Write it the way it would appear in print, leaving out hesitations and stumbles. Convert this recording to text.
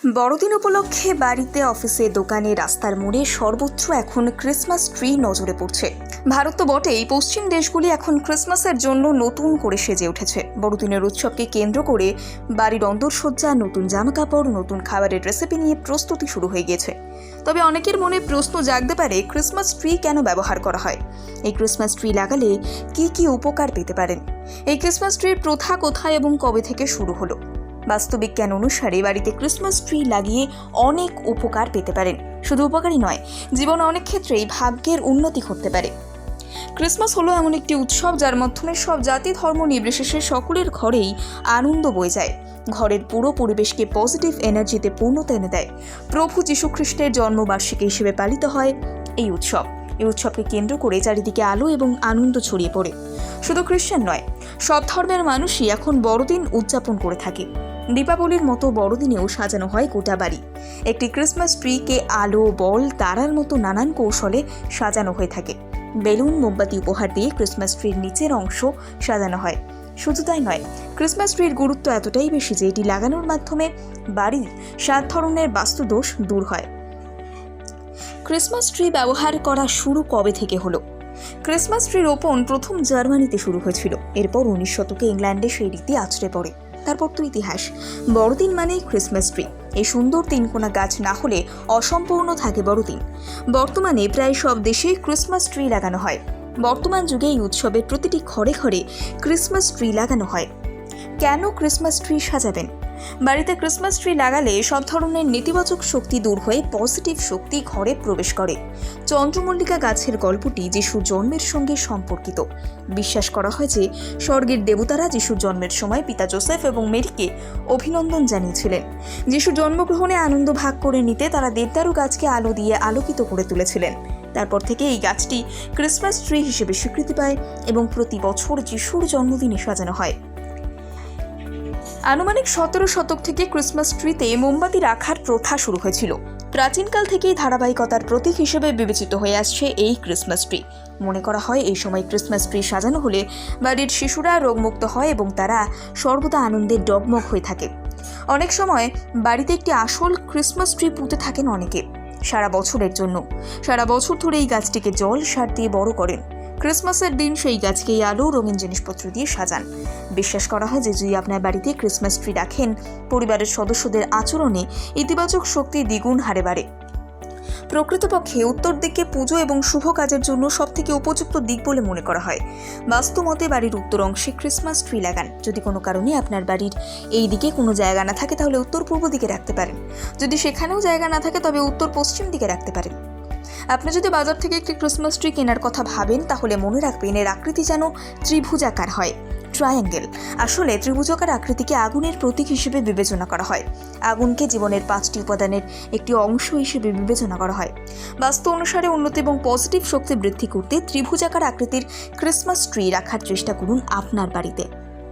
বড়দিন উপলক্ষে বাড়িতে, অফিসে, দোকানে, রাস্তার মোড়ে সর্বত্র এখন ক্রিসমাস ট্রি নজরে পড়ছে। ভারত তো বটেই, পশ্চিম দেশগুলি এখন ক্রিসমাসের জন্য নতুন করে সেজে উঠেছে। বড়দিনের উৎসবকে কেন্দ্র করে বাড়ির অন্দরসজ্জা, নতুন জামাকাপড়, নতুন খাবারের রেসিপি নিয়ে প্রস্তুতি শুরু হয়ে গিয়েছে। তবে অনেকের মনে প্রশ্ন জাগতে পারে, ক্রিসমাস ট্রি কেন ব্যবহার করা হয়? এই ক্রিসমাস ট্রি লাগালে কি কি উপকার পেতে পারেন? এই ক্রিসমাস ট্রির প্রথা কোথায় এবং কবে থেকে শুরু হলো? বাস্তুবিজ্ঞান অনুসারে বাড়িতে ক্রিসমাস ট্রি লাগিয়ে অনেক উপকার পেতে পারেন। শুধু উপকারই নয়, জীবনে অনেক ক্ষেত্রেই ভাগ্যের উন্নতি ঘটতে পারে। ক্রিসমাস হলো এমন একটি উৎসব যার মাধ্যমে সব জাতি ধর্ম নির্বিশেষে সকলের ঘরেই আনন্দ বয়ে যায়। ঘরের পুরো পরিবেশকে পজিটিভ এনার্জিতে পূর্ণতা এনে দেয়। প্রভু যীশু খ্রিস্টের জন্মবার্ষিকী হিসেবে পালিত হয় এই উৎসব। এই উৎসবকে কেন্দ্র করে চারিদিকে আলো এবং আনন্দ ছড়িয়ে পড়ে। শুধু খ্রিস্টান নয়, সব ধর্মের মানুষই এখন বড়দিন উদযাপন করে থাকে। দীপাবলির মতো বড়দিনেও সাজানো হয় গোটা বাড়ি। একটি ক্রিসমাস ট্রিকে আলো, বল, তারার মতো নানান কৌশলে সাজানো হয়ে থাকে। বেলুন, মোমবাতি উপহার দিয়ে ক্রিসমাস ট্রির নিচের অংশ সাজানো হয়। শুধু তাই নয়, ক্রিসমাস ট্রির গুরুত্ব এতটাই বেশি যে এটি লাগানোর মাধ্যমে বাড়ির 7 ধরনের বাস্তুদোষ দূর হয়। ক্রিসমাস ট্রি ব্যবহার করা শুরু কবে থেকে হলো? ক্রিসমাস ট্রি রোপণ প্রথম জার্মানিতে শুরু হয়েছিল। এরপর 19 শতকে ইংল্যান্ডে সেই রীতি আছড়ে পড়ে। তারপর তো ইতিহাস। বড়দিন মানেই ক্রিসমাস ট্রি। এই সুন্দর 3 কোনা গাছ না হলে অসম্পূর্ণ থাকে বড়দিন। বর্তমানে প্রায় সব দেশেই ক্রিসমাস ট্রি লাগানো হয়। বর্তমান যুগে এই উৎসবের প্রতিটি ঘরে ঘরে ক্রিসমাস ট্রি লাগানো হয়। কেন ক্রিসমাস ট্রি সাজাবেন? বাড়িতে ক্রিসমাস ট্রি লাগালে সব ধরনের নেতিবাচক শক্তি দূর হয়ে পজিটিভ শক্তি ঘরে প্রবেশ করে। চন্দ্রমল্লিকা গাছের গল্পটি যিশুর জন্মের সঙ্গে সম্পর্কিত। বিশ্বাস করা হয় যে স্বর্গের দেবতারা যিশুর জন্মের সময় পিতা জোসেফ এবং মেরিকে অভিনন্দন জানিয়েছিলেন। যিশুর জন্মগ্রহণে আনন্দ ভাগ করে নিতে তারা দেবদারু গাছকে আলো দিয়ে আলোকিত করে তুলেছিলেন। তারপর থেকে এই গাছটি ক্রিসমাস ট্রি হিসেবে স্বীকৃতি পায় এবং প্রতি বছর যিশুর জন্মদিনে সাজানো হয়। আনুমানিক 17 শতক থেকে ক্রিসমাস ট্রিতে মোমবাতি রাখার প্রথা শুরু হয়েছিল। প্রাচীনকাল থেকেই ধারাবাহিকতার প্রতীক হিসেবে বিবেচিত হয়ে আসছে এই ক্রিসমাস ট্রি। মনে করা হয় এই সময় ক্রিসমাস ট্রি সাজানো হলে বাড়ির শিশুরা রোগমুক্ত হয় এবং তারা সর্বদা আনন্দে ডগমগ হয়ে থাকে। অনেক সময় বাড়িতে একটি আসল ক্রিসমাস ট্রি পুঁতে থাকেন অনেকে সারা বছরের জন্য। সারা বছর ধরে এই গাছটিকে জল, সার দিয়ে বড় করেন। ক্রিসমাসের দিন সেই গাছকে আলো, রঙিন জিনিসপত্র দিয়ে সাজান। বিশ্বাস করা হয় যে যদি আপনার বাড়িতে ক্রিসমাস ট্রি রাখেন, পরিবারের সদস্যদের আচরণে ইতিবাচক শক্তি দ্বিগুণ হারে বাড়ে। প্রকৃতপক্ষে উত্তর দিকে পুজো এবং শুভ কাজের জন্য সবথেকে উপযুক্ত দিক বলে মনে করা হয়। বাস্তুমতে বাড়ির উত্তর অংশে ক্রিসমাস ট্রি লাগান। যদি কোনো কারণে আপনার বাড়ির এই দিকে কোনো জায়গা না থাকে তাহলে উত্তর পূর্ব দিকে রাখতে পারেন। যদি সেখানেও জায়গা না থাকে তবে উত্তর পশ্চিম দিকে রাখতে পারেন। আপনি যদি বাজার থেকে একটি ক্রিসমাস ট্রি কেনার কথা ভাবেন তাহলে মনে রাখবেন এর আকৃতি যেন ত্রিভুজাকার হয়, ট্রায়াঙ্গেল। আসলে ত্রিভুজাকার আকৃতিকে আগুনের প্রতীক হিসেবে বিবেচনা করা হয়। আগুনকে জীবনের 5টি উপাদানের একটি অংশ হিসেবে বিবেচনা করা হয়। বাস্তু অনুসারে উন্নতি এবং পজিটিভ শক্তি বৃদ্ধি করতে ত্রিভুজাকার আকৃতির ক্রিসমাস ট্রি রাখার চেষ্টা করুন আপনার বাড়িতে।